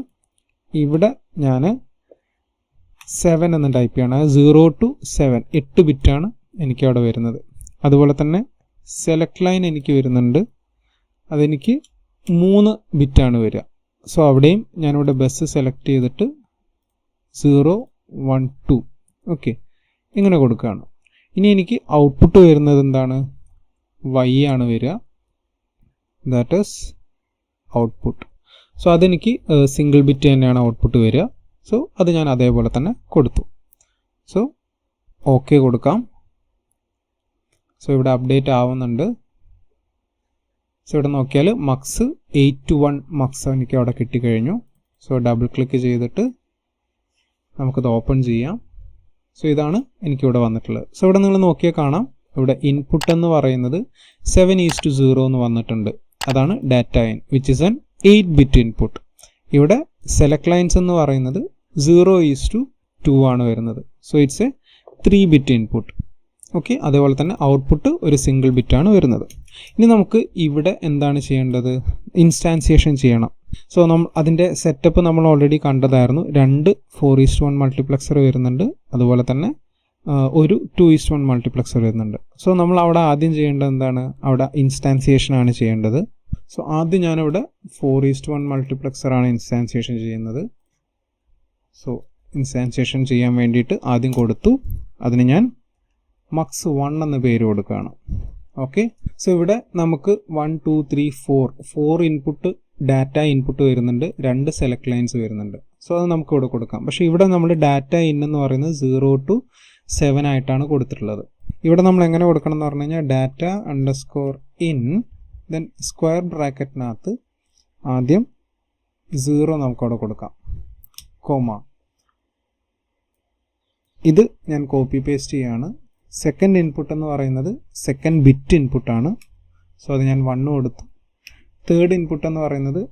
S1: ഇവിടെ ഞാൻ 7 എന്ന് ടൈപ്പ് ചെയ്യണം. 0 to 7 8 ബിറ്റാണ് എനിക്ക് അവിടെ വരുന്നത്. അതുപോലെ തന്നെ സെലക്ട് ലൈൻ എനിക്ക് വരുന്നുണ്ട്, അതെനിക്ക് 3 ബിറ്റാണ് വരിക. സോ അവിടെയും ഞാനിവിടെ ബസ് സെലക്ട് ചെയ്തിട്ട് 0, 1, 2 ഓക്കെ ഇങ്ങനെ കൊടുക്കുകയാണ്. ഇനി എനിക്ക് ഔട്ട്പുട്ട് വരുന്നത് എന്താണ്? Y ആണ് വരിക, ദാറ്റ് ഈസ് ഔട്ട്പുട്ട്. സോ അതെനിക്ക് സിംഗിൾ ബിറ്റ് തന്നെയാണ് ഔട്ട്പുട്ട് വരിക. സോ അത് ഞാൻ അതേപോലെ തന്നെ കൊടുത്തു. സോ ഓക്കെ കൊടുക്കാം. സോ ഇവിടെ അപ്ഡേറ്റ് ആവുന്നുണ്ട്. സോ ഇവിടെ നോക്കിയാൽ MUX821 എനിക്ക് അവിടെ കിട്ടിക്കഴിഞ്ഞു. സോ ഡബിൾ ക്ലിക്ക് ചെയ്തിട്ട് നമുക്കത് ഓപ്പൺ ചെയ്യാം. സോ ഇതാണ് എനിക്കിവിടെ വന്നിട്ടുള്ളത്. സോ ഇവിടെ നിങ്ങൾ നോക്കിയാൽ കാണാം, ഇവിടെ ഇൻപുട്ട് എന്ന് പറയുന്നത് 7:0 എന്ന് വന്നിട്ടുണ്ട്. അതാണ് data in, which is an 8-ബിറ്റ് ഇൻപുട്ട്. ഇവിടെ സെലക്ട് ലൈൻസ് എന്ന് പറയുന്നത് 0:2 ആണ് വരുന്നത്. സോ ഇറ്റ്സ് എ 3-ബിറ്റ് ഇൻപുട്ട്. ഓക്കെ. അതേപോലെ തന്നെ ഔട്ട്പുട്ട് ഒരു സിംഗിൾ ബിറ്റാണ് വരുന്നത്. ഇനി നമുക്ക് ഇവിടെ എന്താണ് ചെയ്യേണ്ടത്? ഇൻസ്റ്റാൻസിയേഷൻ ചെയ്യണം. സോ അതിൻ്റെ സെറ്റപ്പ് നമ്മൾ ഓൾറെഡി കണ്ടതായിരുന്നു. 2 4:1 മൾട്ടിപ്ലക്സർ വരുന്നുണ്ട്, അതുപോലെ തന്നെ ഒരു 2:1 മൾട്ടിപ്ലക്സർ വരുന്നുണ്ട്. സോ നമ്മൾ അവിടെ ആദ്യം ചെയ്യേണ്ടത് എന്താണ്? അവിടെ ഇൻസ്റ്റാൻസിയേഷൻ ആണ് ചെയ്യേണ്ടത്. സോ ആദ്യം ഞാനിവിടെ 4:1 മൾട്ടിപ്ലക്സർ ആണ് ഇൻസ്റ്റാൻസിയേഷൻ ചെയ്യുന്നത്. സോ ഇൻസ്റ്റാൻസിയേഷൻ ചെയ്യാൻ വേണ്ടിയിട്ട് ആദ്യം കൊടുത്തു, അതിന് ഞാൻ MUX1 എന്ന പേര് കൊടുക്കുകയാണ്. ഓക്കെ. സോ ഇവിടെ നമുക്ക് 1, 2, 3, 4 ഇൻപുട്ട് ഡാറ്റ ഇൻപുട്ട് വരുന്നുണ്ട്, 2 സെലക്ട് ലൈൻസ് വരുന്നുണ്ട്. സോ അത് നമുക്ക് ഇവിടെ കൊടുക്കാം. പക്ഷേ ഇവിടെ നമ്മൾ ഡാറ്റ ഇൻ എന്ന് പറയുന്നത് 0 to 7 ആയിട്ടാണ് കൊടുത്തിട്ടുള്ളത്. ഇവിടെ നമ്മൾ എങ്ങനെ കൊടുക്കണം എന്ന് പറഞ്ഞു കഴിഞ്ഞാൽ data_in ദെൻ സ്ക്വയർ ബ്രാക്കറ്റിനകത്ത് ആദ്യം 0 നമുക്കവിടെ കൊടുക്കാം, കോമ. ഇത് ഞാൻ കോപ്പി പേസ്റ്റ് ചെയ്യാണ്. സെക്കൻഡ് ഇൻപുട്ട് എന്ന് പറയുന്നത് സെക്കൻഡ് ബിറ്റ് ഇൻപുട്ടാണ്. സോ അത് ഞാൻ 1 കൊടുത്തു. തേർഡ് ഇൻപുട്ട് എന്ന് പറയുന്നത്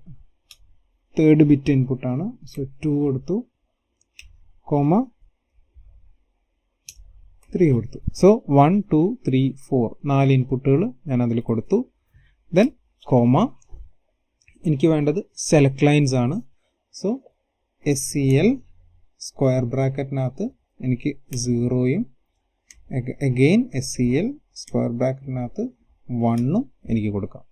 S1: തേർഡ് ബിറ്റ് ഇൻപുട്ടാണ്. സോ 2 കൊടുത്തു, കോമ 3 കൊടുത്തു. സോ 1, 2, 3, 4 4 ഇൻപുട്ടുകൾ ഞാൻ അതിൽ കൊടുത്തു. Then comma. എനിക്ക് വേണ്ടത് സെലക്ട് ലൈൻസ് ആണ്. സോ SCL സ്ക്വയർ ബ്രാക്കറ്റിനകത്ത് എനിക്ക് 0യും അഗെയിൻ SCL സ്ക്വയർ ബ്രാക്കറ്റിനകത്ത് 1ഉം എനിക്ക് കൊടുക്കാം.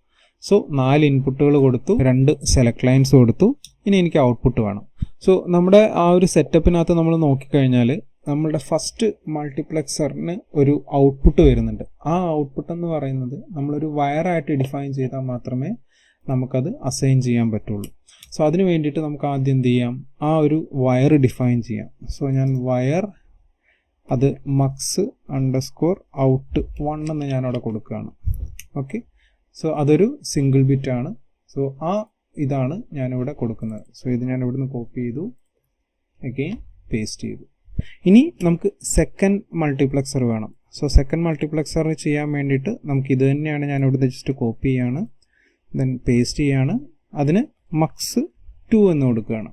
S1: സോ 4 ഇൻപുട്ടുകൾ കൊടുത്തു, 2 സെലക്ട് ലൈൻസ് കൊടുത്തു. ഇനി എനിക്ക് ഔട്ട്പുട്ട് വേണം. സോ നമ്മുടെ ആ ഒരു സെറ്റപ്പിനകത്ത് നമ്മൾ നോക്കിക്കഴിഞ്ഞാൽ നമ്മളുടെ ഫസ്റ്റ് മൾട്ടിപ്ലെക്സറിന് ഒരു ഔട്ട്പുട്ട് വരുന്നുണ്ട്. ആ ഔട്ട്പുട്ട് എന്ന് പറയുന്നത് നമ്മളൊരു വയറായിട്ട് ഡിഫൈൻ ചെയ്താൽ മാത്രമേ നമുക്കത് അസൈൻ ചെയ്യാൻ പറ്റുള്ളൂ. സോ അതിന് വേണ്ടിയിട്ട് നമുക്ക് ആദ്യം എന്ത് ചെയ്യാം, ആ ഒരു വയർ ഡിഫൈൻ ചെയ്യാം. സോ ഞാൻ വയർ അത് mux_out1 എന്ന് ഞാനവിടെ കൊടുക്കുകയാണ്. ഓക്കെ, സോ അതൊരു സിംഗിൾ ബിറ്റ് ആണ്. സോ ആ ഇതാണ് ഞാനിവിടെ കൊടുക്കുന്നത്. സോ ഇത് ഞാൻ ഇവിടുന്ന് കോപ്പി ചെയ്തു, അഗെയിൻ പേസ്റ്റ് ചെയ്തു. ഇനി നമുക്ക് സെക്കൻഡ് മൾട്ടിപ്ലെക്സർ വേണം. സോ സെക്കൻഡ് മൾട്ടിപ്ലെക്സർ ചെയ്യാൻ വേണ്ടിയിട്ട് നമുക്ക് ഇത് തന്നെയാണ് ഞാൻ ഇവിടുന്ന് ജസ്റ്റ് കോപ്പി ചെയ്യാണ്, ദെൻ പേസ്റ്റ് ചെയ്യാണ്. അതിന് mux2 എന്ന് കൊടുക്കുകയാണ്.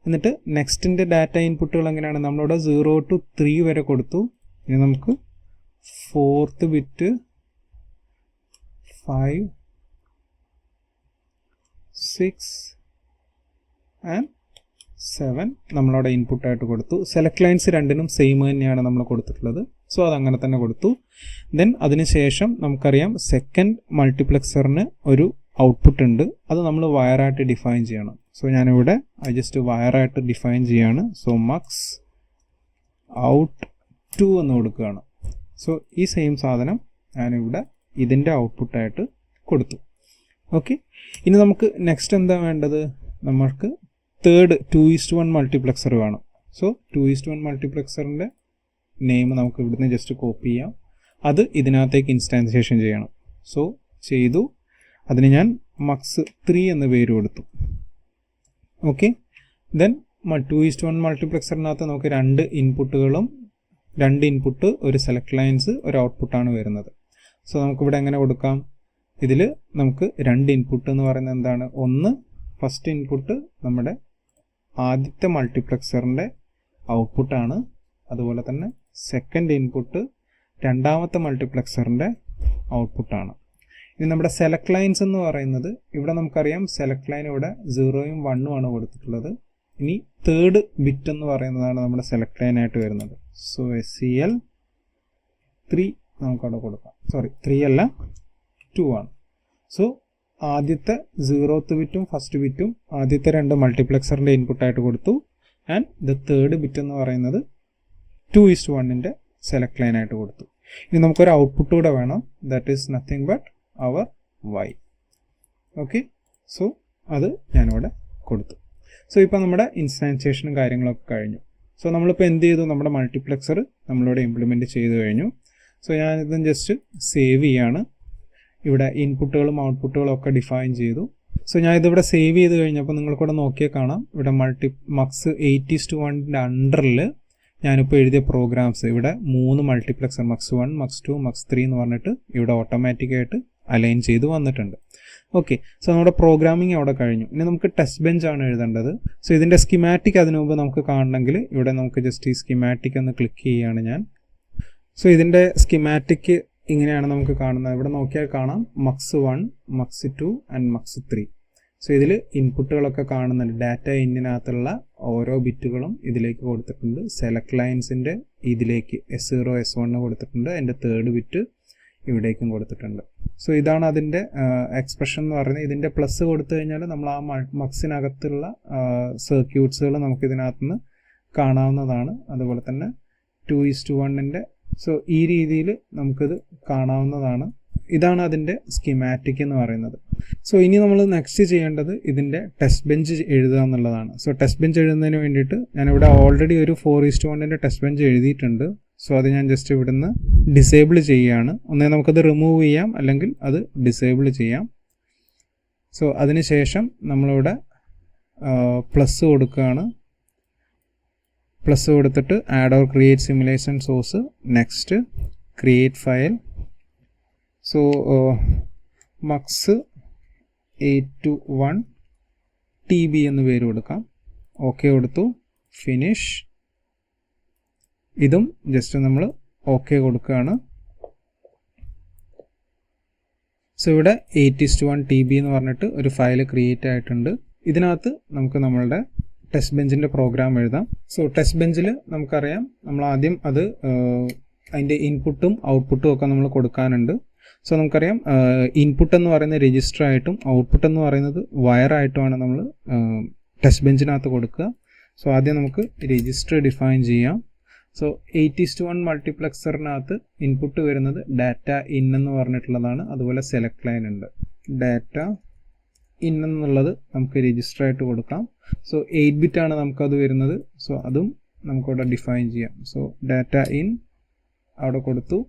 S1: എന്നിട്ട് നെക്സ്റ്റിൻ്റെ ഡാറ്റ ഇൻപുട്ടുകൾ എങ്ങനെയാണ്, നമ്മളിവിടെ 0 to 3 വരെ കൊടുത്തു. ഇനി നമുക്ക് 4th ബിറ്റ് 5, 6 and 7 നമ്മളവിടെ ഇൻപുട്ടായിട്ട് കൊടുത്തു. സെലക്ട് ലൈൻസ് രണ്ടിനും സെയിം തന്നെയാണ് നമ്മൾ കൊടുത്തിട്ടുള്ളത്. സോ അതങ്ങനെ തന്നെ കൊടുത്തു. ദെൻ അതിനുശേഷം നമുക്കറിയാം സെക്കൻഡ് മൾട്ടിപ്ലെക്സറിന് ഒരു ഔട്ട്പുട്ട് ഉണ്ട്, അത് നമ്മൾ വയറായിട്ട് ഡിഫൈൻ ചെയ്യണം. സോ ഞാനിവിടെ ജസ്റ്റ് വയറായിട്ട് ഡിഫൈൻ ചെയ്യാണ്. സോ mux_out2 എന്ന് കൊടുക്കുകയാണ്. സോ ഈ സെയിം സാധനം ഞാനിവിടെ ഇതിൻ്റെ ഔട്ട്പുട്ടായിട്ട് കൊടുത്തു. ഓക്കെ, ഇനി നമുക്ക് നെക്സ്റ്റ് എന്താ വേണ്ടത്, നമ്മൾക്ക് തേർഡ് 2:1 മൾട്ടിപ്ലെക്സർ വേണം. സോ 2:1 മൾട്ടിപ്ലെക്സറിൻ്റെ നെയിം നമുക്ക് ഇവിടുന്ന് ജസ്റ്റ് കോപ്പി ചെയ്യാം, അത് ഇതിനകത്തേക്ക് ഇൻസ്റ്റാൻസിയേഷൻ ചെയ്യണം. സോ ചെയ്തു, അതിന് ഞാൻ mux3 എന്ന് പേര് കൊടുത്തു. ഓക്കെ, ദെൻ 2:1 മൾട്ടിപ്ലെക്സറിനകത്ത് നമുക്ക് 2 ഇൻപുട്ടുകളും 2 ഇൻപുട്ട്, ഒരു സെലക്ട് ലൈൻസ്, ഒരു ഔട്ട്പുട്ടാണ് വരുന്നത്. സോ നമുക്കിവിടെ എങ്ങനെ കൊടുക്കാം, ഇതിൽ നമുക്ക് 2 ഇൻപുട്ട് എന്ന് പറയുന്നത് എന്താണ്, ഒന്ന് ഫസ്റ്റ് ഇൻപുട്ട് നമ്മുടെ ആദ്യത്തെ മൾട്ടിപ്ലെക്സറിൻ്റെ ഔട്ട്പുട്ടാണ്, അതുപോലെ തന്നെ സെക്കൻഡ് ഇൻപുട്ട് രണ്ടാമത്തെ മൾട്ടിപ്ലെക്സറിൻ്റെ ഔട്ട്പുട്ടാണ്. ഇനി നമ്മുടെ സെലക്ട് ലൈൻസ് എന്ന് പറയുന്നത്, ഇവിടെ നമുക്കറിയാം സെലക്ട് ലൈൻ ഇവിടെ 0ഉം 1ഉം ആണ് കൊടുത്തിട്ടുള്ളത്. ഇനി തേർഡ് ബിറ്റ് എന്ന് പറയുന്നതാണ് നമ്മുടെ സെലക്ട് ലൈൻ ആയിട്ട് വരുന്നത്. സോ SCL3 നമുക്കവിടെ കൊടുക്കാം. സോറി 3 അല്ല 2 ആണ്. സോ ആദ്യത്തെ 0th ബിറ്റും ഫസ്റ്റ് ബിറ്റും ആദ്യത്തെ 2 മൾട്ടിപ്ലെക്സറിൻ്റെ ഇൻപുട്ടായിട്ട് കൊടുത്തു. ആൻഡ് ദ തേർഡ് ബിറ്റ് എന്ന് പറയുന്നത് 2:1ൻ്റെ സെലക്ട് ലൈനായിട്ട് കൊടുത്തു. ഇനി നമുക്കൊരു ഔട്ട്പുട്ട് കൂടെ വേണം, that is nothing but our y. Okay, so അത് ഞാനിവിടെ കൊടുത്തു. സോ ഇപ്പോൾ നമ്മുടെ ഇൻസ്റ്റാൻസിയേഷനും കാര്യങ്ങളൊക്കെ കഴിഞ്ഞു. സോ നമ്മളിപ്പോൾ എന്ത് ചെയ്തു, നമ്മുടെ മൾട്ടിപ്ലെക്സർ നമ്മളിവിടെ ഇംപ്ലിമെൻറ്റ് ചെയ്ത് കഴിഞ്ഞു. സോ ഞാനിത് ജസ്റ്റ് സേവ് ചെയ്യാണ്. ഇവിടെ ഇൻപുട്ടുകളും ഔട്ട്പുട്ടുകളും ഒക്കെ ഡിഫൈൻ ചെയ്തു. സോ ഞാൻ ഇതിവിടെ സേവ് ചെയ്ത് കഴിഞ്ഞപ്പോൾ നിങ്ങൾക്കിവിടെ നോക്കിയാൽ കാണാം, ഇവിടെ mux8:1ൻ്റെ അണ്ടറിൽ ഞാനിപ്പോൾ എഴുതിയ പ്രോഗ്രാംസ് ഇവിടെ 3 മൾട്ടിപ്ലെക്സർ mux1, mux2, mux3 എന്ന് പറഞ്ഞിട്ട് ഇവിടെ ഓട്ടോമാറ്റിക്കായിട്ട് അലൈൻ ചെയ്ത് വന്നിട്ടുണ്ട്. ഓക്കെ, സോ നമ്മുടെ പ്രോഗ്രാമിംഗ് അവിടെ കഴിഞ്ഞു. ഇനി നമുക്ക് ടെസ്റ്റ് ബെഞ്ച് ആണ് എഴുതേണ്ടത്. സോ ഇതിൻ്റെ സ്കിമാറ്റിക് അതിനു മുമ്പ് നമുക്ക് കാണണമെങ്കിൽ ഇവിടെ നമുക്ക് ജസ്റ്റ് ഈ സ്കിമാറ്റിക് ഒന്ന് ക്ലിക്ക് ചെയ്യുകയാണ് ഞാൻ. സോ ഇതിൻ്റെ സ്കിമാറ്റിക് ഇങ്ങനെയാണ് നമുക്ക് കാണുന്നത്. ഇവിടെ നോക്കിയാൽ കാണാം mux1, mux2 and mux3. So ഇതിൽ ഇൻപുട്ടുകളൊക്കെ കാണുന്നുണ്ട്. ഡാറ്റ ഇന്നിനകത്തുള്ള ഓരോ ബിറ്റുകളും ഇതിലേക്ക് കൊടുത്തിട്ടുണ്ട്. സെലക്ട് ലൈൻസിൻ്റെ ഇതിലേക്ക് S0, S1 കൊടുത്തിട്ടുണ്ട്. അതിൻ്റെ തേർഡ് ബിറ്റ് ഇവിടേക്കും കൊടുത്തിട്ടുണ്ട്. സോ ഇതാണ് അതിൻ്റെ എക്സ്പ്രഷൻ എന്ന് പറയുന്നത്. ഇതിൻ്റെ പ്ലസ് കൊടുത്തു കഴിഞ്ഞാൽ നമ്മൾ ആ മക്സിനകത്തുള്ള സർക്യൂട്ട്സുകൾ നമുക്ക് ഇതിനകത്തുനിന്ന് കാണാവുന്നതാണ്. അതുപോലെ തന്നെ 2:1ൻ്റെ സോ ഈ രീതിയിൽ നമുക്കിത് കാണാവുന്നതാണ്. ഇതാണ് അതിൻ്റെ സ്കിമാറ്റിക് എന്ന് പറയുന്നത്. സോ ഇനി നമ്മൾ നെക്സ്റ്റ് ചെയ്യേണ്ടത് ഇതിൻ്റെ ടെസ്റ്റ് ബെഞ്ച് എഴുതുക എന്നുള്ളതാണ്. സോ ടെസ്റ്റ് ബെഞ്ച് എഴുതുന്നതിന് വേണ്ടിയിട്ട് ഞാനിവിടെ ഓൾറെഡി ഒരു 4:1ൻ്റെ ടെസ്റ്റ് ബെഞ്ച് എഴുതിയിട്ടുണ്ട്. സോ അത് ഞാൻ ജസ്റ്റ് ഇവിടുന്ന് ഡിസേബിൾ ചെയ്യുകയാണ്. ഒന്നേ നമുക്കത് റിമൂവ് ചെയ്യാം, അല്ലെങ്കിൽ അത് ഡിസേബിൾ ചെയ്യാം. സോ അതിനുശേഷം നമ്മളിവിടെ പ്ലസ് കൊടുക്കുകയാണ്. പ്ലസ് കൊടുത്തിട്ട് add or create simulation source, next create file. So mux8:1 TB എന്ന് പേര് കൊടുക്കാം. ഓക്കെ കൊടുത്തു, ഫിനിഷ്. ഇതും ജസ്റ്റ് നമ്മൾ ഓക്കെ കൊടുക്കുകയാണ്. സോ ഇവിടെ 8:1 TB എന്ന് പറഞ്ഞിട്ട് ഒരു ഫയൽ ക്രിയേറ്റ് ആയിട്ടുണ്ട്. ഇതിനകത്ത് നമുക്ക് നമ്മളുടെ ടെസ്റ്റ് ബെഞ്ചിൻ്റെ പ്രോഗ്രാം എഴുതാം. സോ ടെസ്റ്റ് ബെഞ്ചിൽ നമുക്കറിയാം നമ്മൾ ആദ്യം അത് അതിൻ്റെ ഇൻപുട്ടും ഔട്ട്പുട്ടും ഒക്കെ നമ്മൾ കൊടുക്കാനുണ്ട്. സോ നമുക്കറിയാം ഇൻപുട്ട് എന്ന് പറയുന്നത് രജിസ്റ്റർ ആയിട്ടും ഔട്ട്പുട്ട് എന്ന് പറയുന്നത് വയറായിട്ടുമാണ് നമ്മൾ ടെസ്റ്റ് ബെഞ്ചിനകത്ത് കൊടുക്കുക. സോ ആദ്യം നമുക്ക് രജിസ്റ്റർ ഡിഫൈൻ ചെയ്യാം. സോ 8:1 മൾട്ടിപ്ലക്സറിനകത്ത് ഇൻപുട്ട് വരുന്നത് ഡാറ്റ ഇൻ എന്ന് പറഞ്ഞിട്ടുള്ളതാണ്. അതുപോലെ സെലക്ട് ലൈൻ ഉണ്ട്. ഡാറ്റ ഇൻ എന്നുള്ളത് നമുക്ക് രജിസ്റ്റർ ആയിട്ട് കൊടുക്കാം. സോ 8 ബിറ്റ് ആണ് നമുക്കത് വരുന്നത്. സോ അതും നമുക്കവിടെ ഡിഫൈൻ ചെയ്യാം. സോ ഡാറ്റ ഇൻ അവിടെ കൊടുത്തു.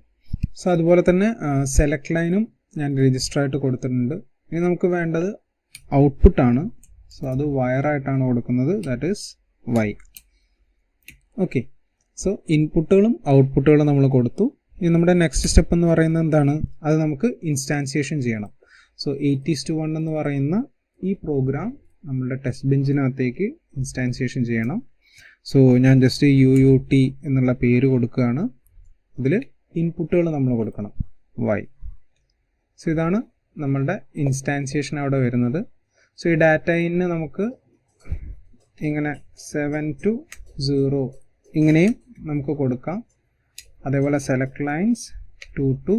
S1: സോ അതുപോലെ തന്നെ സെലക്ട് ലൈനും ഞാൻ രജിസ്റ്റർ ആയിട്ട് കൊടുത്തിട്ടുണ്ട്. ഇനി നമുക്ക് വേണ്ടത് ഔട്ട്പുട്ടാണ്. സോ അത് വയറായിട്ടാണ് കൊടുക്കുന്നത്, that is Y. Okay, so ഇൻപുട്ടുകളും ഔട്ട്പുട്ടുകളും നമ്മൾ കൊടുത്തു. ഇനി നമ്മുടെ നെക്സ്റ്റ് സ്റ്റെപ്പ് എന്ന് പറയുന്നത് എന്താണ്? അത് നമുക്ക് ഇൻസ്റ്റാൻസിയേഷൻ ചെയ്യണം. സോ 8:1 എന്ന് പറയുന്ന ഈ പ്രോഗ്രാം നമ്മളുടെ ടെസ്റ്റ് ബെഞ്ചിനകത്തേക്ക് ഇൻസ്റ്റാൻസിയേഷൻ ചെയ്യണം. സോ ഞാൻ ജസ്റ്റ് UUT എന്നുള്ള പേര് കൊടുക്കുകയാണ്. ഇതിൽ ഇൻപുട്ടുകൾ നമ്മൾ കൊടുക്കണം, വൈ. സോ ഇതാണ് നമ്മളുടെ ഇൻസ്റ്റാൻസിയേഷൻ അവിടെ വരുന്നത്. സോ ഈ ഡാറ്റ ഇന്ന് നമുക്ക് ഇങ്ങനെ 7 to 0 ഇങ്ങനെയും നമുക്ക് കൊടുക്കാം. അതേപോലെ select lines 2 to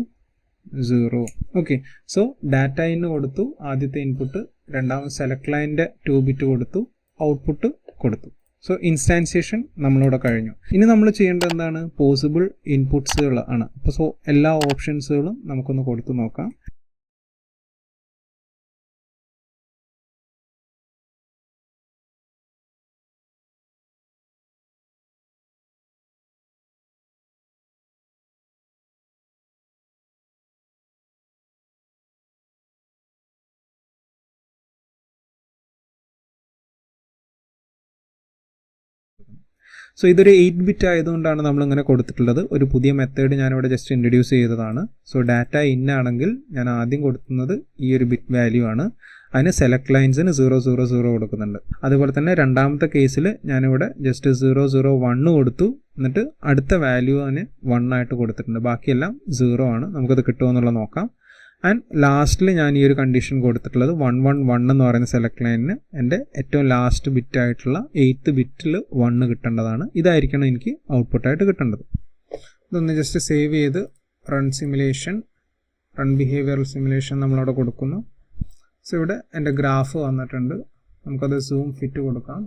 S1: 0. Okay, so data ഇന്ന് കൊടുത്തു ആദ്യത്തെ ഇൻപുട്ട്, രണ്ടാമത് സെലക്ട് ലൈനിൻ്റെ 2 ബിറ്റ് കൊടുത്തു, ഔട്ട്പുട്ട് കൊടുത്തു. സോ ഇൻസ്റ്റാൻസിയേഷൻ നമ്മളിവിടെ കഴിഞ്ഞു. ഇനി നമ്മൾ ചെയ്യേണ്ടത് എന്താണ്? പോസിബിൾ ഇൻപുട്സുകൾ ആണ്. അപ്പോൾ സോ എല്ലാ ഓപ്ഷൻസുകളും നമുക്കൊന്ന് കൊടുത്തു നോക്കാം. സോ ഇതൊരു 8 ബിറ്റ് ആയതുകൊണ്ടാണ് നമ്മളിങ്ങനെ കൊടുത്തിട്ടുള്ളത്. ഒരു പുതിയ മെത്തേഡ് ഞാനിവിടെ ജസ്റ്റ് ഇൻട്രൊഡ്യൂസ് ചെയ്തതാണ്. സോ ഡാറ്റ ഇൻ ആണെങ്കിൽ ഞാൻ ആദ്യം കൊടുക്കുന്നത് ഈ ഒരു ബിറ്റ് വാല്യൂ ആണ്. അതിന് സെലക്ട് ലൈൻസിന് 000 കൊടുക്കുന്നുണ്ട്. അതുപോലെ തന്നെ രണ്ടാമത്തെ കേസിൽ ഞാനിവിടെ ജസ്റ്റ് 001 കൊടുത്തു, എന്നിട്ട് അടുത്ത വാല്യൂ അതിന് 1 ആയിട്ട് കൊടുത്തിട്ടുണ്ട്. ബാക്കിയെല്ലാം 0 ആണ്. നമുക്കത് കിട്ടുമോ എന്നുള്ളത് നോക്കാം. ആൻഡ് ലാസ്റ്റിൽ ഞാൻ ഈ ഒരു കണ്ടീഷൻ കൊടുത്തിട്ടുള്ളത് 111 എന്ന് പറയുന്ന സെലക്ട് ലൈനിന് എൻ്റെ ഏറ്റവും ലാസ്റ്റ് ബിറ്റ് ആയിട്ടുള്ള 8th ബിറ്റിൽ 1 കിട്ടേണ്ടതാണ്. ഇതായിരിക്കണം എനിക്ക് ഔട്ട്പുട്ടായിട്ട് കിട്ടേണ്ടത്. ഇതൊന്ന് ജസ്റ്റ് സേവ് ചെയ്ത് run simulation, run behavioural simulation നമ്മളവിടെ കൊടുക്കുന്നു. സോ ഇവിടെ എൻ്റെ ഗ്രാഫ് വന്നിട്ടുണ്ട്. നമുക്കത് സൂം ഫിറ്റ് കൊടുക്കാം.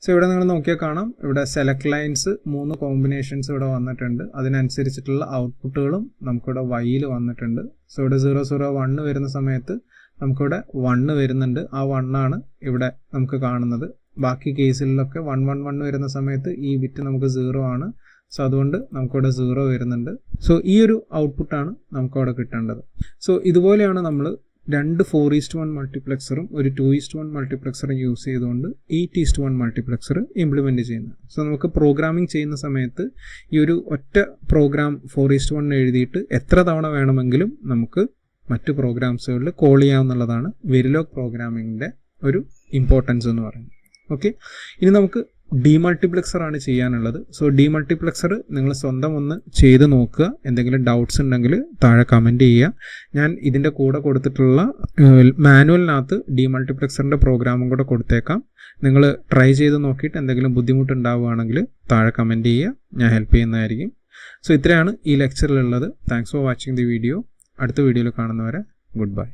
S1: സോ ഇവിടെ നിങ്ങൾ നോക്കിയാൽ കാണാം, ഇവിടെ സെലക്ട് ലൈൻസ് 3 കോമ്പിനേഷൻസ് ഇവിടെ വന്നിട്ടുണ്ട്. അതിനനുസരിച്ചിട്ടുള്ള ഔട്ട്പുട്ടുകളും നമുക്കിവിടെ വൈയിൽ വന്നിട്ടുണ്ട്. സോ ഇവിടെ 001 വരുന്ന സമയത്ത് നമുക്കിവിടെ 1 വരുന്നുണ്ട്. ആ 1 ആണ് ഇവിടെ നമുക്ക് കാണുന്നത്. ബാക്കി കേസിലൊക്കെ 111 വരുന്ന സമയത്ത് ഈ ബിറ്റ് നമുക്ക് 0 ആണ്. സോ അതുകൊണ്ട് നമുക്കിവിടെ 0 വരുന്നുണ്ട്. സോ ഈ ഒരു ഔട്ട്പുട്ടാണ് നമുക്കവിടെ കിട്ടേണ്ടത്. സോ ഇതുപോലെയാണ് നമ്മൾ 2 4:1 മൾട്ടിപ്ലക്സറും ഒരു 2:1 മൾട്ടിപ്ലക്സറും യൂസ് ചെയ്തുകൊണ്ട് 8:1 മൾട്ടിപ്ലക്സർ ഇംപ്ലിമെൻറ്റ് ചെയ്യുന്നത്. സോ നമുക്ക് പ്രോഗ്രാമിംഗ് ചെയ്യുന്ന സമയത്ത് ഈ ഒരു ഒറ്റ പ്രോഗ്രാം 4:1 എഴുതിയിട്ട് എത്ര തവണ വേണമെങ്കിലും നമുക്ക് മറ്റ് പ്രോഗ്രാംസുകളിൽ കോൾ ചെയ്യാവുന്നതാണ് വെരിലോഗ് പ്രോഗ്രാമിങ്ങിൻ്റെ ഒരു ഇമ്പോർട്ടൻസ് എന്ന് പറയുന്നത്. ഓക്കെ, ഇനി നമുക്ക് ഡീമൾട്ടിപ്ലക്സർ ആണ് ചെയ്യാനുള്ളത്. സോ ഡീമൾട്ടിപ്ലക്സർ നിങ്ങൾ സ്വന്തം ഒന്ന് ചെയ്ത് നോക്കുക. എന്തെങ്കിലും ഡൗട്ട്സ് ഉണ്ടെങ്കിൽ താഴെ കമൻറ്റ് ചെയ്യുക. ഞാൻ ഇതിൻ്റെ കൂടെ കൊടുത്തിട്ടുള്ള മാനുവലിനകത്ത് ഡീമൾട്ടിപ്ലക്സറിൻ്റെ പ്രോഗ്രാമും കൂടെ കൊടുത്തേക്കാം. നിങ്ങൾ ട്രൈ ചെയ്ത് നോക്കിയിട്ട് എന്തെങ്കിലും ബുദ്ധിമുട്ടുണ്ടാവുകയാണെങ്കിൽ താഴെ കമൻറ്റ് ചെയ്യുക, ഞാൻ ഹെൽപ്പ് ചെയ്യുന്നതായിരിക്കും. സോ ഇത്രയാണ് ഈ ലെക്ചറിലുള്ളത്. Thanks for watching the video. അടുത്ത വീഡിയോയിൽ കാണുന്നവരെ ഗുഡ് ബൈ.